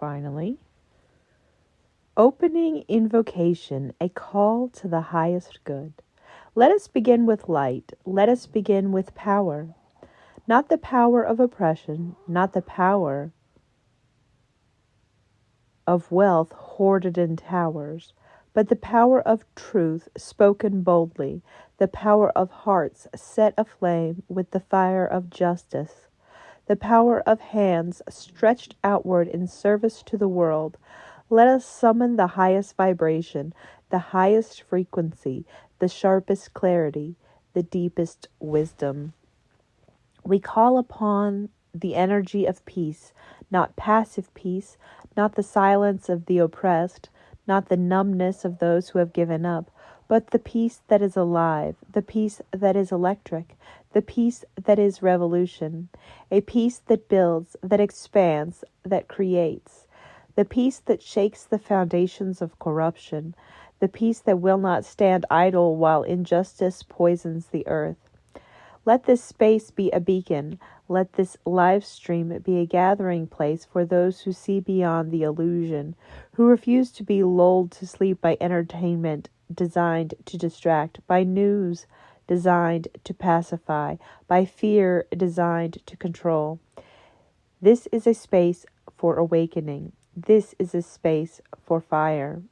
Finally, opening invocation, a call to the highest good. Let us begin with light. Let us begin with power. Not the power of oppression, not the power of wealth hoarded in towers, but the power of truth spoken boldly, the power of hearts set aflame with the fire of justice, the power of hands stretched outward in service to the world. Let us summon the highest vibration, the highest frequency, the sharpest clarity, the deepest wisdom. We call upon the energy of peace, not passive peace, not the silence of the oppressed, not the numbness of those who have given up, but the peace that is alive, the peace that is electric, the peace that is revolution, a peace that builds, that expands, that creates, the peace that shakes the foundations of corruption, the peace that will not stand idle while injustice poisons the earth. Let this space be a beacon. Let this live stream be a gathering place for those who see beyond the illusion, who refuse to be lulled to sleep by entertainment designed to distract, by news designed to pacify, by fear designed to control. This is a space for awakening. This is a space for fire.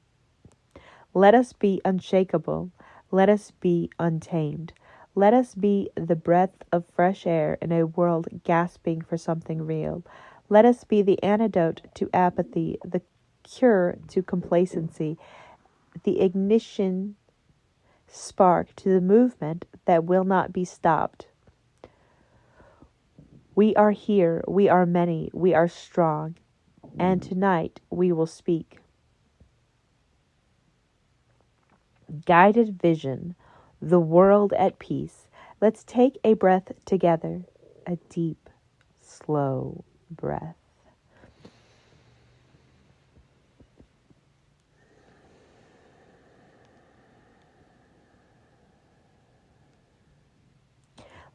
Let us be unshakable. Let us be untamed. Let us be the breath of fresh air in a world gasping for something real. Let us be the antidote to apathy, the cure to complacency, the ignition spark to the movement that will not be stopped. We are here, we are many, we are strong, and tonight we will speak. Guided vision. The world at peace. Let's take a breath together. A deep, slow breath.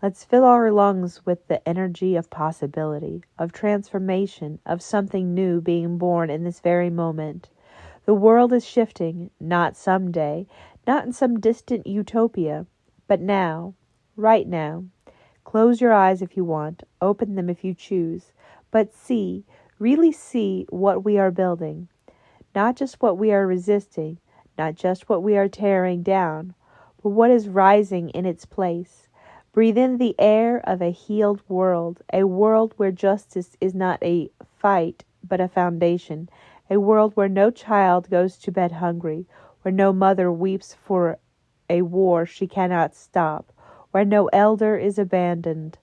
Let's fill our lungs with the energy of possibility, of transformation, of something new being born in this very moment. The world is shifting, not someday, not in some distant utopia, but now, right now. Close your eyes if you want, open them if you choose, but see, really see what we are building. Not just what we are resisting, not just what we are tearing down, but what is rising in its place. Breathe in the air of a healed world, a world where justice is not a fight, but a foundation, a world where no child goes to bed hungry, where no mother weeps for a war she cannot stop, where no elder is abandoned,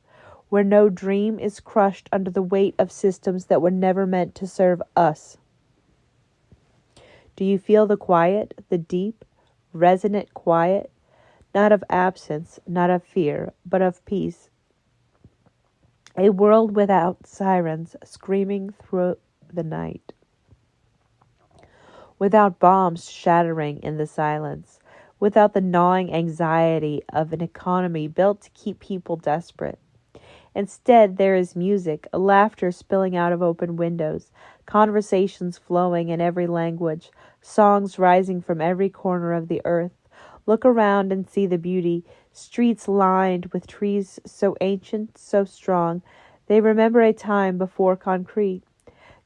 where no dream is crushed under the weight of systems that were never meant to serve us. Do you feel the quiet, the deep, resonant quiet? Not of absence, not of fear, but of peace. A world without sirens screaming through the night. Without bombs shattering in the silence, without the gnawing anxiety of an economy built to keep people desperate. Instead, there is music, laughter spilling out of open windows, conversations flowing in every language, songs rising from every corner of the earth. Look around and see the beauty, streets lined with trees so ancient, so strong, they remember a time before concrete.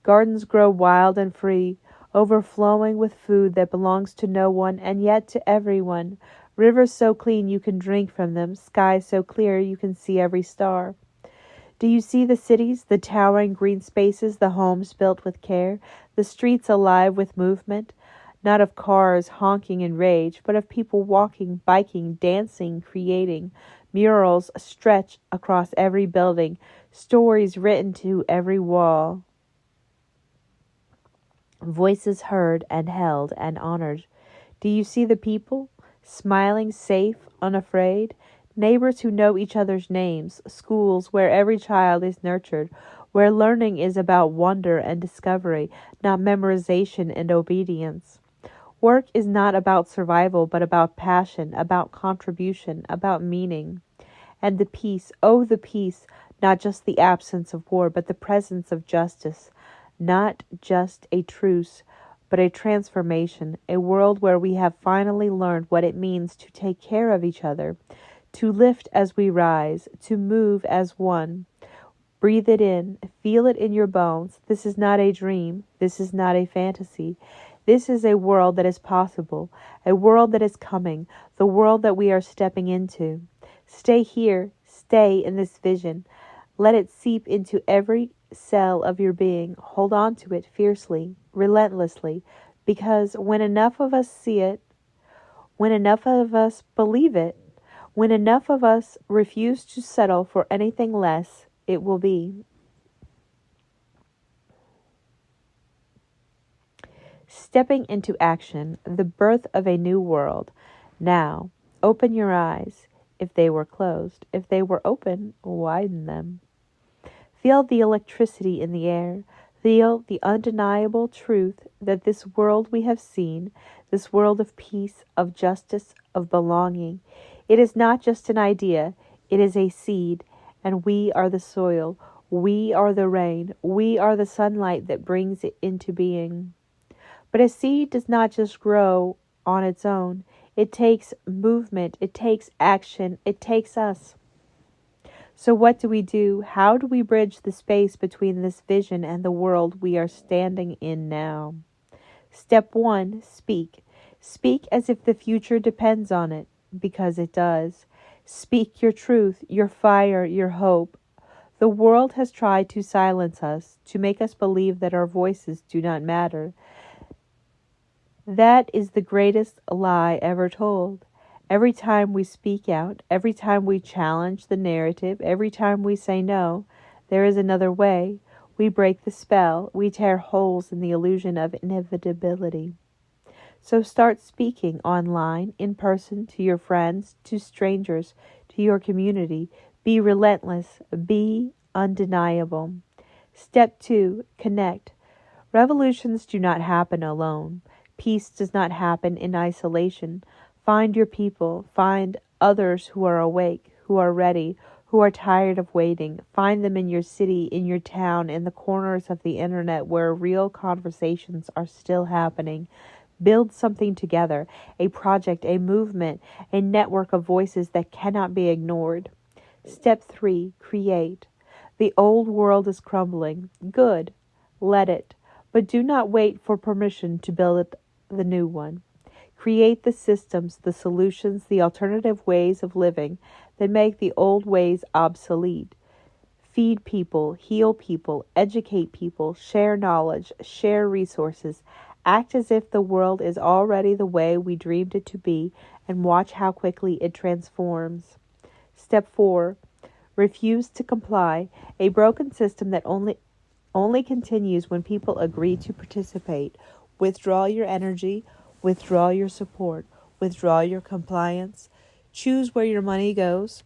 Gardens grow wild and free, overflowing with food that belongs to no one and yet to everyone. Rivers so clean you can drink from them, skies so clear you can see every star. Do you see the cities, the towering green spaces, the homes built with care, the streets alive with movement? Not of cars honking in rage, but of people walking, biking, dancing, creating. Murals stretch across every building, stories written to every wall. Voices heard and held and honored. Do you see the people, smiling, safe, unafraid? Neighbors who know each other's names, schools where every child is nurtured, where learning is about wonder and discovery, not memorization and obedience. Work is not about survival, but about passion, about contribution, about meaning. And the peace, oh the peace, not just the absence of war, but the presence of justice. not just a truce, but a transformation, a world where we have finally learned what it means to take care of each other, to lift as we rise, to move as one. Breathe it in, feel it in your bones. This is not a dream, this is not a fantasy. This is a world that is possible, a world that is coming, the world that we are stepping into. Stay here, stay in this vision. Let it seep into every cell of your being. Hold on to it fiercely, relentlessly, because when enough of us see it, when enough of us believe it, when enough of us refuse to settle for anything less, it will be. Stepping into action, the birth of a new world. Now, open your eyes. If they were closed, if they were open, widen them. Feel the electricity in the air. Feel the undeniable truth that this world we have seen, this world of peace, of justice, of belonging, it is not just an idea, it is a seed, and we are the soil, we are the rain, we are the sunlight that brings it into being. But a seed does not just grow on its own. It takes movement, it takes action, it takes us. So what do we do? How do we bridge the space between this vision and the world we are standing in now? Step 1, speak. Speak as if the future depends on it, because it does. Speak your truth, your fire, your hope. The world has tried to silence us, to make us believe that our voices do not matter. That is the greatest lie ever told. Every time we speak out, every time we challenge the narrative, every time we say no, there is another way. We break the spell. We tear holes in the illusion of inevitability. So start speaking online, in person, to your friends, to strangers, to your community. Be relentless. Be undeniable. Step 2, connect. Revolutions do not happen alone. Peace does not happen in isolation. Find your people. Find others who are awake, who are ready, who are tired of waiting. Find them in your city, in your town, in the corners of the internet where real conversations are still happening. Build something together, a project, a movement, a network of voices that cannot be ignored. Step 3, create. The old world is crumbling. Good. Let it. But do not wait for permission to build the new one. Create the systems, the solutions, the alternative ways of living that make the old ways obsolete. Feed people, heal people, educate people, share knowledge, share resources. Act as if the world is already the way we dreamed it to be, and watch how quickly it transforms. Step 4. Refuse to comply. A broken system that only continues when people agree to participate. Withdraw your energy, withdraw your support, withdraw your compliance. Choose where your money goes.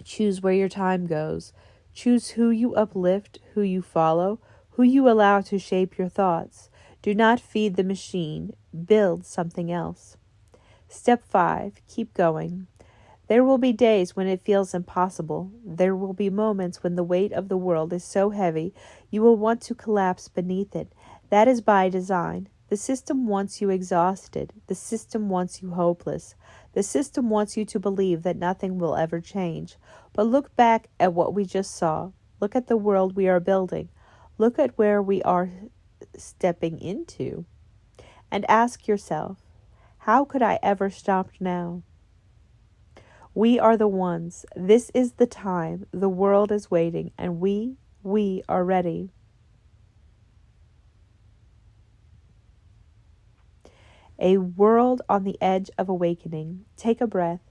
Choose where your time goes. Choose who you uplift, who you follow, who you allow to shape your thoughts. Do not feed the machine. Build something else. Step 5. Keep going. There will be days when it feels impossible. There will be moments when the weight of the world is so heavy you will want to collapse beneath it. That is by design. The system wants you exhausted. The system wants you hopeless. The system wants you to believe that nothing will ever change. But look back at what we just saw. Look at the world we are building. Look at where we are stepping into. And ask yourself, how could I ever stop now? We are the ones. This is the time. The world is waiting, and we are ready. A world on the edge of awakening. Take a breath.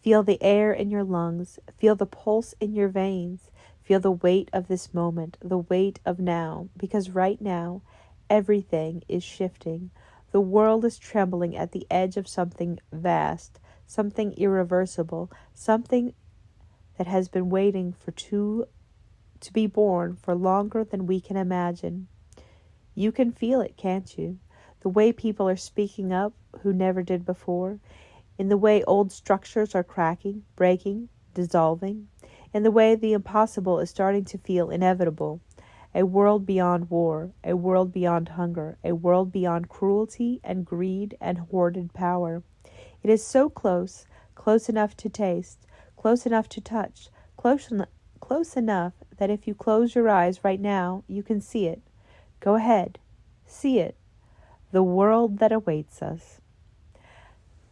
Feel the air in your lungs. Feel the pulse in your veins. Feel the weight of this moment, the weight of now, because right now, everything is shifting. The world is trembling at the edge of something vast, something irreversible, something that has been waiting to be born for longer than we can imagine. You can feel it, can't you? The way people are speaking up who never did before, in the way old structures are cracking, breaking, dissolving, in the way the impossible is starting to feel inevitable. a world beyond war, a world beyond hunger, a world beyond cruelty and greed and hoarded power. It is so close, close enough to taste, close enough to touch, close enough that if you close your eyes right now, you can see it. Go ahead, see it. The world that awaits us.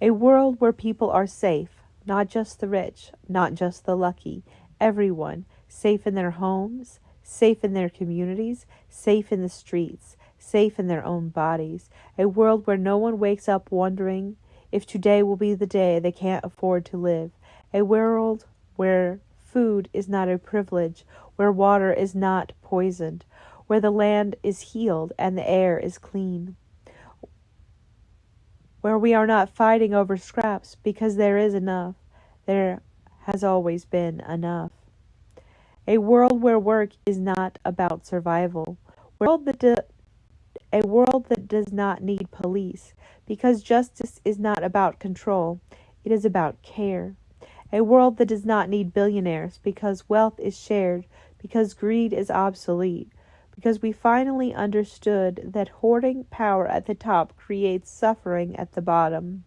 A world where people are safe, not just the rich, not just the lucky, everyone, safe in their homes, safe in their communities, safe in the streets, safe in their own bodies. A world where no one wakes up wondering if today will be the day they can't afford to live. A world where food is not a privilege, where water is not poisoned, where the land is healed and the air is clean. Where we are not fighting over scraps because there is enough. There has always been enough. A world where work is not about survival. A world that does not need police, because justice is not about control, it is about care. A world that does not need billionaires, because wealth is shared, because greed is obsolete, because we finally understood that hoarding power at the top creates suffering at the bottom.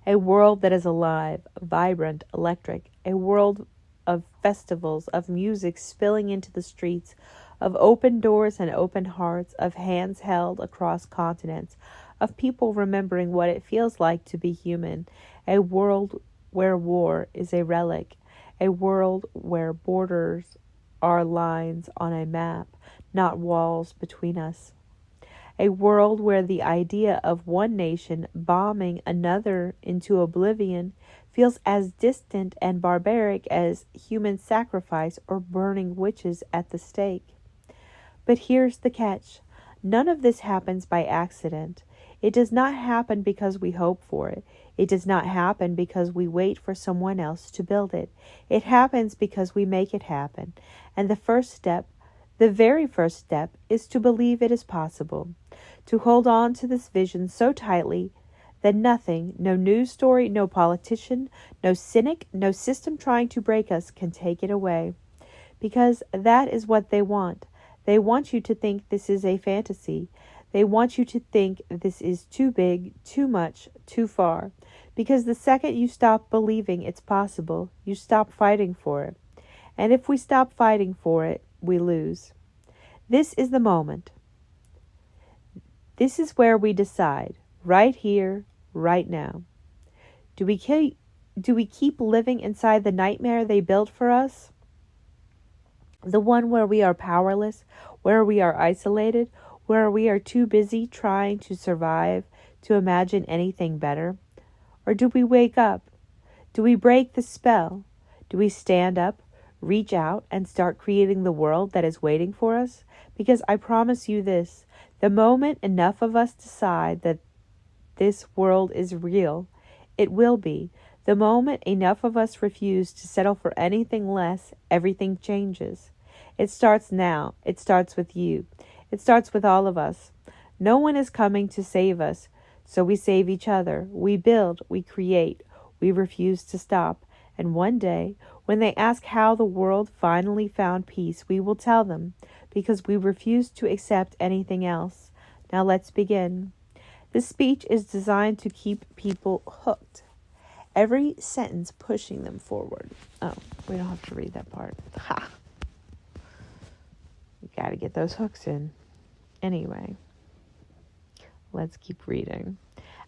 A world that is alive, vibrant, electric, a world of festivals, of music spilling into the streets, of open doors and open hearts, of hands held across continents, of people remembering what it feels like to be human, a world where war is a relic, a world where borders are lines on a map, not walls between us. A world where the idea of one nation bombing another into oblivion feels as distant and barbaric as human sacrifice or burning witches at the stake. But here's the catch. None of this happens by accident. It does not happen because we hope for it. It does not happen because we wait for someone else to build it. It happens because we make it happen. And the very first step, is to believe it is possible. To hold on to this vision so tightly that nothing, no news story, no politician, no cynic, no system trying to break us can take it away. Because that is what they want. They want you to think this is a fantasy. They want you to think this is too big, too much, too far. Because the second you stop believing it's possible, you stop fighting for it. And if we stop fighting for it, we lose. This is the moment. This is where we decide, right here, right now. Do we keep living inside the nightmare they built for us? The one where we are powerless, where we are isolated, where we are too busy trying to survive to imagine anything better? Or do we wake up? Do we break the spell? Do we stand up, reach out, and start creating the world that is waiting for us? Because I promise you this, the moment enough of us decide that this world is real, it will be. The moment enough of us refuse to settle for anything less, everything changes. It starts now. It starts with you. It starts with all of us. No one is coming to save us, so we save each other. We build, we create, we refuse to stop. And one day, when they ask how the world finally found peace, we will tell them, because we refuse to accept anything else. Now let's begin. This speech is designed to keep people hooked. Every sentence pushing them forward. Oh, we don't have to read that part. Ha! You gotta get those hooks in. Anyway, let's keep reading.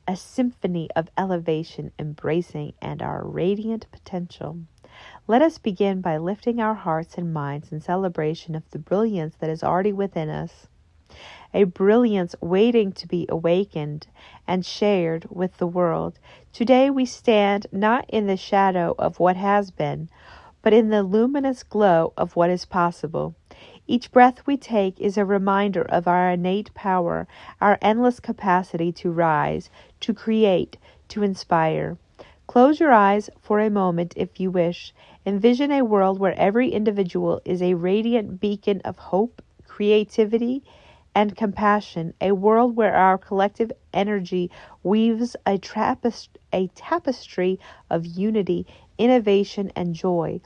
A symphony of elevation, embracing, and our radiant potential. Let us begin by lifting our hearts and minds in celebration of the brilliance that is already within us. A brilliance waiting to be awakened and shared with the world. Today we stand not in the shadow of what has been, but in the luminous glow of what is possible. Each breath we take is a reminder of our innate power, our endless capacity to rise, to create, to inspire. Close your eyes for a moment if you wish. Envision a world where every individual is a radiant beacon of hope, creativity, and compassion, a world where our collective energy weaves a tapestry of unity, innovation, and joy.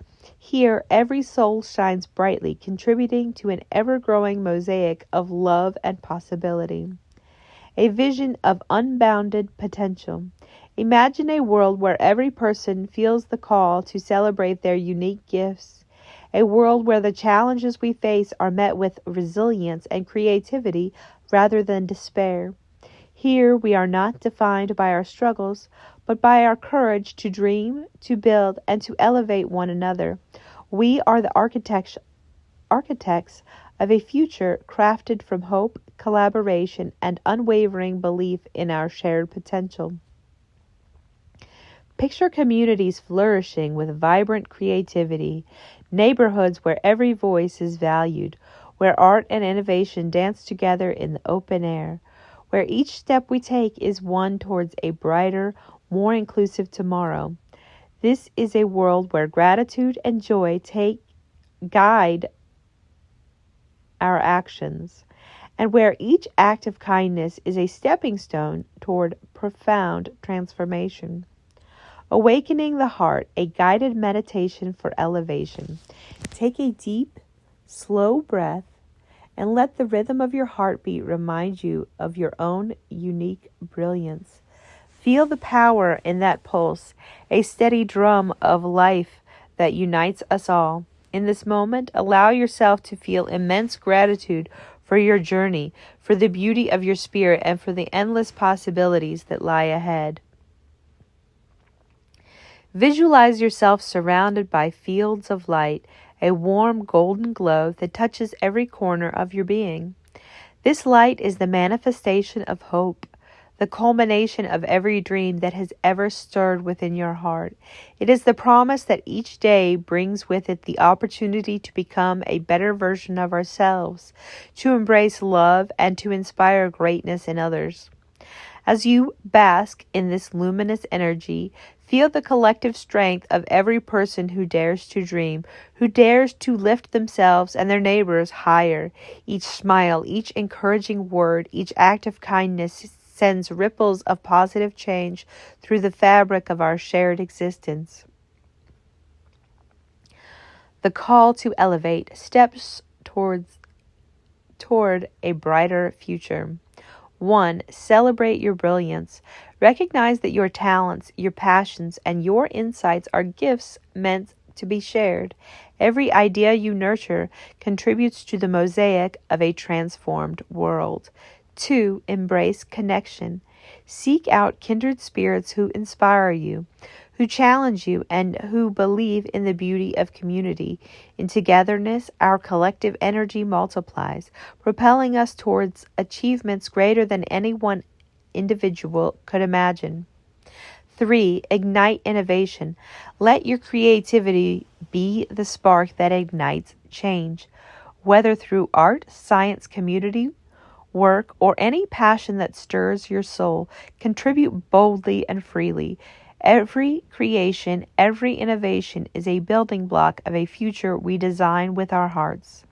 Here, every soul shines brightly, contributing to an ever-growing mosaic of love and possibility. A vision of unbounded potential. Imagine a world where every person feels the call to celebrate their unique gifts. A world where the challenges we face are met with resilience and creativity rather than despair. Here we are not defined by our struggles, but by our courage to dream, to build, and to elevate one another. We are the architects of a future crafted from hope, collaboration, and unwavering belief in our shared potential. Picture communities flourishing with vibrant creativity, neighborhoods where every voice is valued, where art and innovation dance together in the open air, where each step we take is one towards a brighter, more inclusive tomorrow. This is a world where gratitude and joy guide our actions, and where each act of kindness is a stepping stone toward profound transformation. Awakening the heart, a guided meditation for elevation. Take a deep, slow breath and let the rhythm of your heartbeat remind you of your own unique brilliance. Feel the power in that pulse, a steady drum of life that unites us all. In this moment, allow yourself to feel immense gratitude for your journey, for the beauty of your spirit, and for the endless possibilities that lie ahead. Visualize yourself surrounded by fields of light, a warm golden glow that touches every corner of your being. This light is the manifestation of hope, the culmination of every dream that has ever stirred within your heart. It is the promise that each day brings with it the opportunity to become a better version of ourselves, to embrace love, and to inspire greatness in others. As you bask in this luminous energy, feel the collective strength of every person who dares to dream, who dares to lift themselves and their neighbors higher. Each smile, each encouraging word, each act of kindness sends ripples of positive change through the fabric of our shared existence. The call to elevate steps toward a brighter future. 1. Celebrate your brilliance. Recognize that your talents, your passions, and your insights are gifts meant to be shared. Every idea you nurture contributes to the mosaic of a transformed world. 2. Embrace connection. Seek out kindred spirits who inspire you, who challenge you, and who believe in the beauty of community. In togetherness, our collective energy multiplies, propelling us towards achievements greater than any one individual could imagine. 3. Ignite innovation. Let your creativity be the spark that ignites change. Whether through art, science, community work, or any passion that stirs your soul, contribute boldly and freely. Every creation, every innovation is a building block of a future we design with our hearts.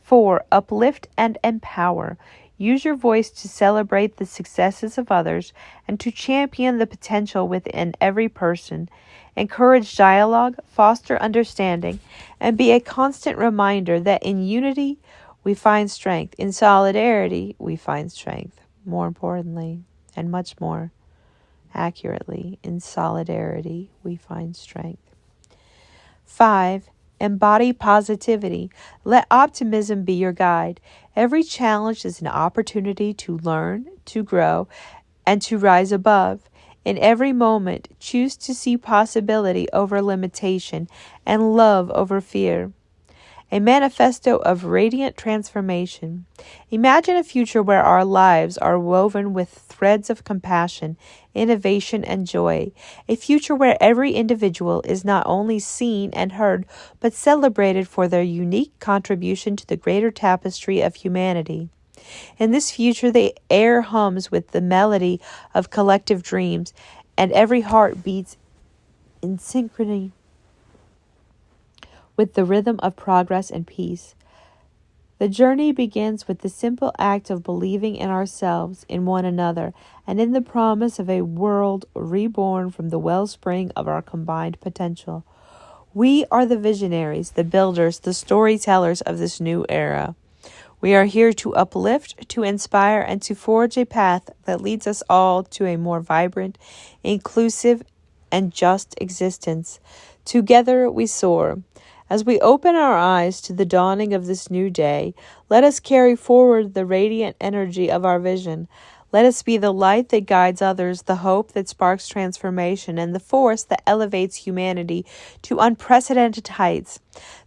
4. Uplift and empower. Use your voice to celebrate the successes of others and to champion the potential within every person. Encourage dialogue, foster understanding, and be a constant reminder that in unity we find strength. In solidarity we find strength. More importantly, and much more accurately, in solidarity we find strength. 5. Embody positivity. Let optimism be your guide. Every challenge is an opportunity to learn, to grow, and to rise above. In every moment, choose to see possibility over limitation and love over fear. A manifesto of radiant transformation. Imagine a future where our lives are woven with threads of compassion, innovation, and joy. A future where every individual is not only seen and heard, but celebrated for their unique contribution to the greater tapestry of humanity. In this future, the air hums with the melody of collective dreams, and every heart beats in synchrony with the rhythm of progress and peace. The journey begins with the simple act of believing in ourselves, in one another, and in the promise of a world reborn from the wellspring of our combined potential. We are the visionaries, the builders, the storytellers of this new era. We are here to uplift, to inspire, and to forge a path that leads us all to a more vibrant, inclusive, and just existence. Together we soar. As we open our eyes to the dawning of this new day, let us carry forward the radiant energy of our vision. Let us be the light that guides others, the hope that sparks transformation, and the force that elevates humanity to unprecedented heights.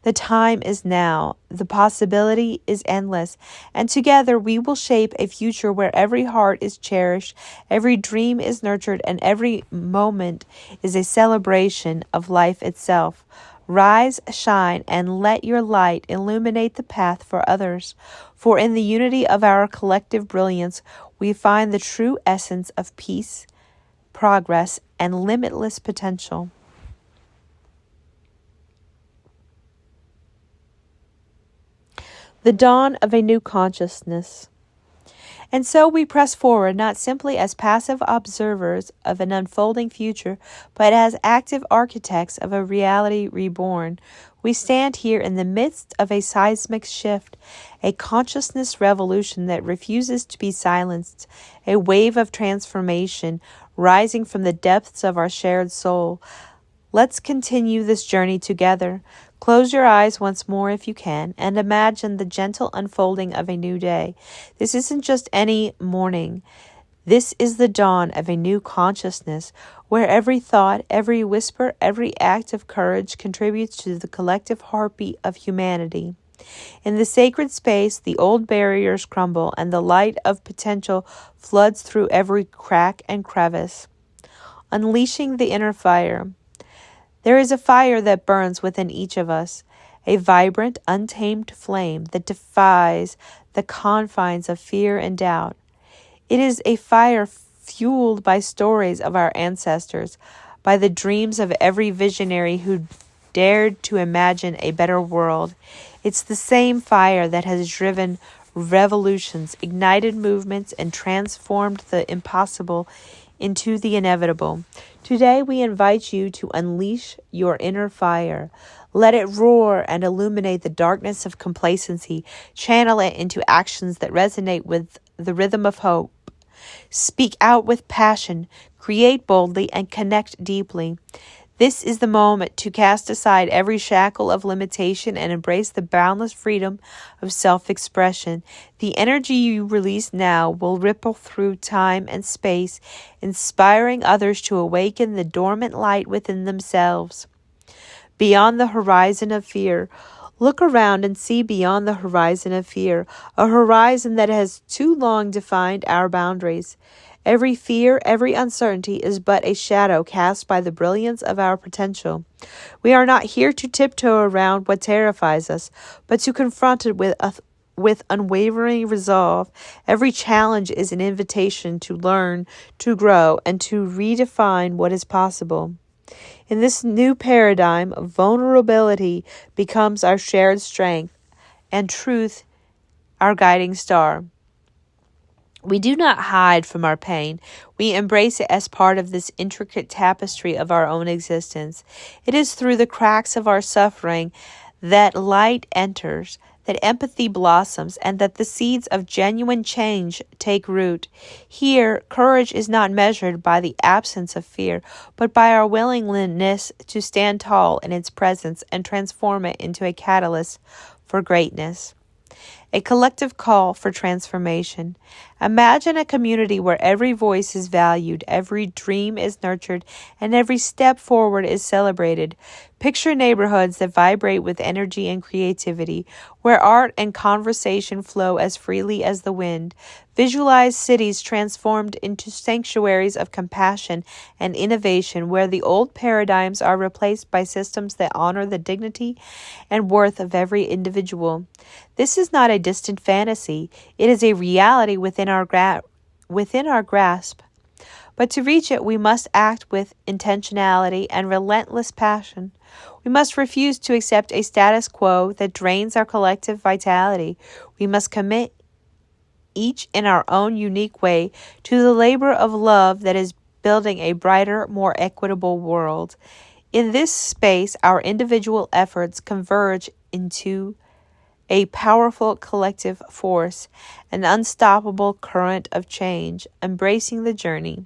The time is now. The possibility is endless. And together we will shape a future where every heart is cherished, every dream is nurtured, and every moment is a celebration of life itself. Rise, shine, and let your light illuminate the path for others. For in the unity of our collective brilliance, we find the true essence of peace, progress, and limitless potential. The dawn of a new consciousness. And so we press forward, not simply as passive observers of an unfolding future, but as active architects of a reality reborn. We stand here in the midst of a seismic shift, a consciousness revolution that refuses to be silenced, a wave of transformation rising from the depths of our shared soul. Let's continue this journey together. Close your eyes once more if you can, and imagine the gentle unfolding of a new day. This isn't just any morning. This is the dawn of a new consciousness, where every thought, every whisper, every act of courage contributes to the collective heartbeat of humanity. In the sacred space, the old barriers crumble, and the light of potential floods through every crack and crevice, unleashing the inner fire. There is a fire that burns within each of us, a vibrant, untamed flame that defies the confines of fear and doubt. It is a fire fueled by stories of our ancestors, by the dreams of every visionary who dared to imagine a better world. It's the same fire that has driven revolutions, ignited movements, and transformed the impossible into the inevitable. Today we invite you to unleash your inner fire. Let it roar and illuminate the darkness of complacency. Channel it into actions that resonate with the rhythm of hope. Speak out with passion, create boldly, and connect deeply. This is the moment to cast aside every shackle of limitation and embrace the boundless freedom of self-expression. The energy you release now will ripple through time and space, inspiring others to awaken the dormant light within themselves. Beyond the horizon of fear. Look around and see beyond the horizon of fear, a horizon that has too long defined our boundaries. Every fear, every uncertainty is but a shadow cast by the brilliance of our potential. We are not here to tiptoe around what terrifies us, but to confront it with unwavering resolve. Every challenge is an invitation to learn, to grow, and to redefine what is possible. In this new paradigm, vulnerability becomes our shared strength, and truth our guiding star. We do not hide from our pain. We embrace it as part of this intricate tapestry of our own existence. It is through the cracks of our suffering that light enters, that empathy blossoms, and that the seeds of genuine change take root. Here, courage is not measured by the absence of fear, but by our willingness to stand tall in its presence and transform it into a catalyst for greatness. A collective call for transformation. Imagine a community where every voice is valued, every dream is nurtured, and every step forward is celebrated. Picture neighborhoods that vibrate with energy and creativity, where art and conversation flow as freely as the wind. Visualize cities transformed into sanctuaries of compassion and innovation, where the old paradigms are replaced by systems that honor the dignity and worth of every individual. This is not a distant fantasy. It is a reality within our grasp. But to reach it, we must act with intentionality and relentless passion. We must refuse to accept a status quo that drains our collective vitality. We must commit, each in our own unique way, to the labor of love that is building a brighter, more equitable world. In this space, our individual efforts converge into a powerful collective force, an unstoppable current of change, embracing the journey.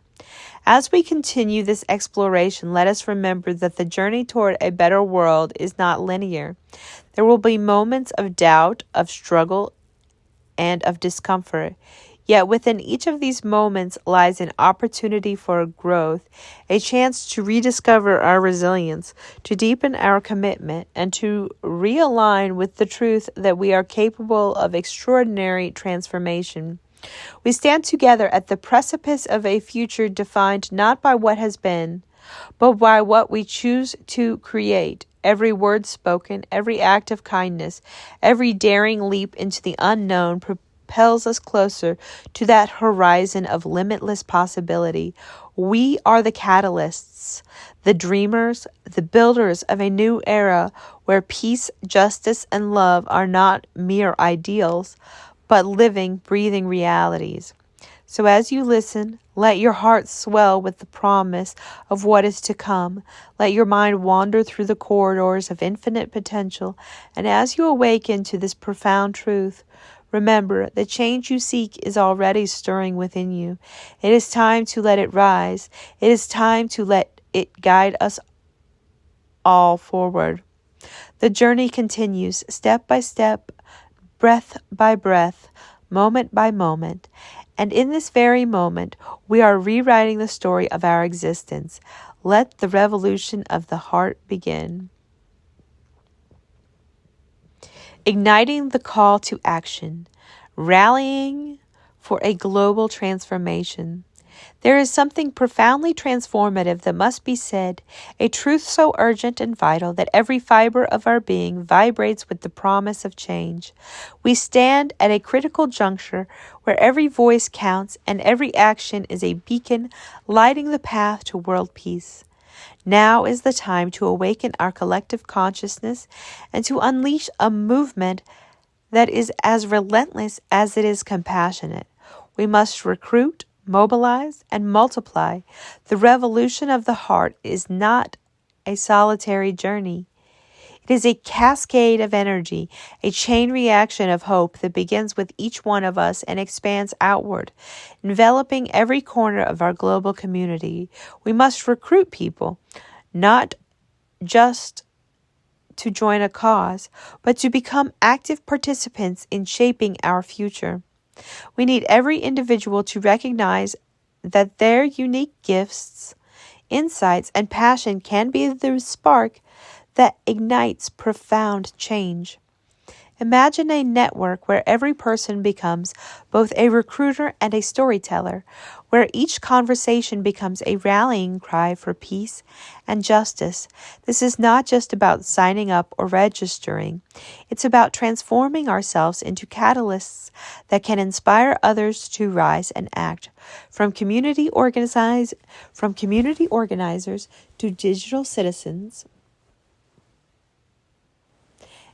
As we continue this exploration, let us remember that the journey toward a better world is not linear. There will be moments of doubt, of struggle, and of discomfort. Yet within each of these moments lies an opportunity for growth, a chance to rediscover our resilience, to deepen our commitment, and to realign with the truth that we are capable of extraordinary transformation. We stand together at the precipice of a future defined not by what has been, but by what we choose to create. Every word spoken, every act of kindness, every daring leap into the unknown propels us closer to that horizon of limitless possibility. We are the catalysts, the dreamers, the builders of a new era where peace, justice, and love are not mere ideals, but living, breathing realities. So as you listen, let your heart swell with the promise of what is to come. Let your mind wander through the corridors of infinite potential. And as you awaken to this profound truth, remember, the change you seek is already stirring within you. It is time to let it rise. It is time to let it guide us all forward. The journey continues, step by step, breath by breath, moment by moment. And in this very moment, we are rewriting the story of our existence. Let the revolution of the heart begin. Igniting the call to action, rallying for a global transformation. There is something profoundly transformative that must be said, a truth so urgent and vital that every fiber of our being vibrates with the promise of change. We stand at a critical juncture where every voice counts and every action is a beacon lighting the path to world peace. Now is the time to awaken our collective consciousness and to unleash a movement that is as relentless as it is compassionate. We must recruit, mobilize, and multiply. The revolution of the heart is not a solitary journey. It is a cascade of energy, a chain reaction of hope that begins with each one of us and expands outward, enveloping every corner of our global community. We must recruit people, not just to join a cause, but to become active participants in shaping our future. We need every individual to recognize that their unique gifts, insights, and passion can be the spark that ignites profound change. Imagine a network where every person becomes both a recruiter and a storyteller, where each conversation becomes a rallying cry for peace and justice. This is not just about signing up or registering. It's about transforming ourselves into catalysts that can inspire others to rise and act. From community organizers to digital citizens,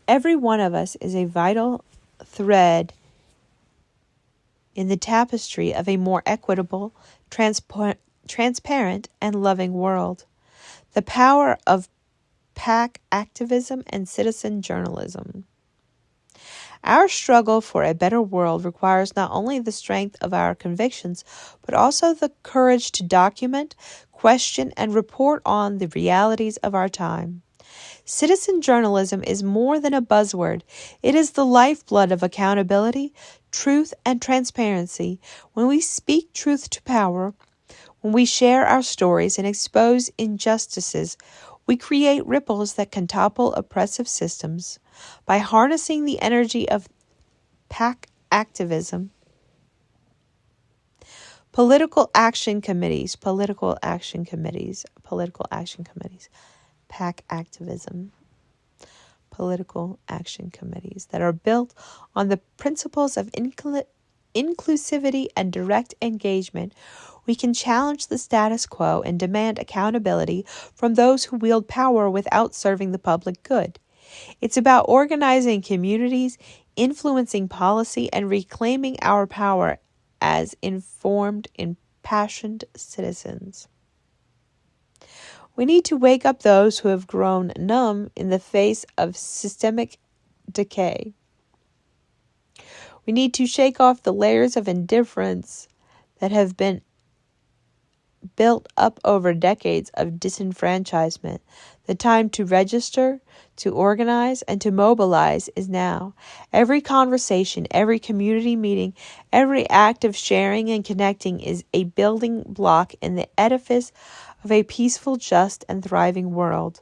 every one of us is a vital thread in the tapestry of a more equitable, transparent, and loving world. The power of pack activism and citizen journalism. Our struggle for a better world requires not only the strength of our convictions, but also the courage to document, question, and report on the realities of our time. Citizen journalism is more than a buzzword. It is the lifeblood of accountability, truth, and transparency. When we speak truth to power, when we share our stories and expose injustices, we create ripples that can topple oppressive systems. By harnessing the energy of pack activism, political action committees, pack activism, political action committees that are built on the principles of inclusivity and direct engagement, we can challenge the status quo and demand accountability from those who wield power without serving the public good. It's about organizing communities, influencing policy, and reclaiming our power as informed, impassioned citizens. We need to wake up those who have grown numb in the face of systemic decay. We need to shake off the layers of indifference that have been built up over decades of disenfranchisement. The time to register, to organize, and to mobilize is now. Every conversation, every community meeting, every act of sharing and connecting is a building block in the edifice of a peaceful, just, and thriving world.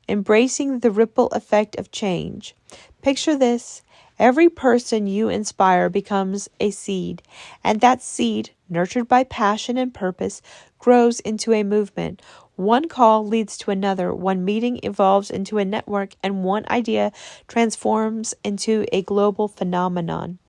Embracing the ripple effect of change. Picture this. Every person you inspire becomes a seed, and that seed, nurtured by passion and purpose, grows into a movement. One call leads to another, one meeting evolves into a network, and one idea transforms into a global phenomenon.